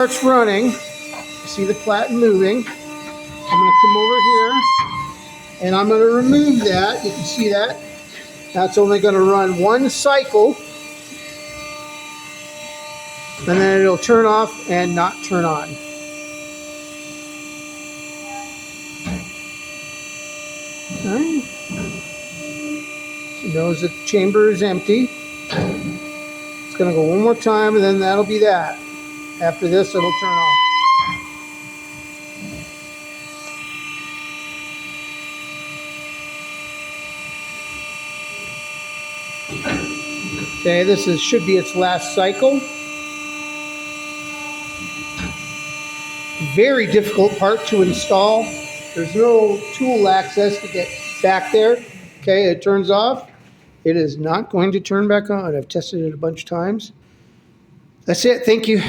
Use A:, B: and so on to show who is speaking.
A: Starts running. You see the platen moving. I'm going to come over here and I'm going to remove that. You can see that. That's only going to run one cycle, and then it'll turn off and not turn on. Okay. It knows that the chamber is empty. It's going to go one more time, and then that'll be that. After this, it'll turn off. Okay, this should be its last cycle. Very difficult part to install. There's no tool access to get back there. Okay, it turns off. It is not going to turn back on. I've tested it a bunch of times. That's it. Thank you.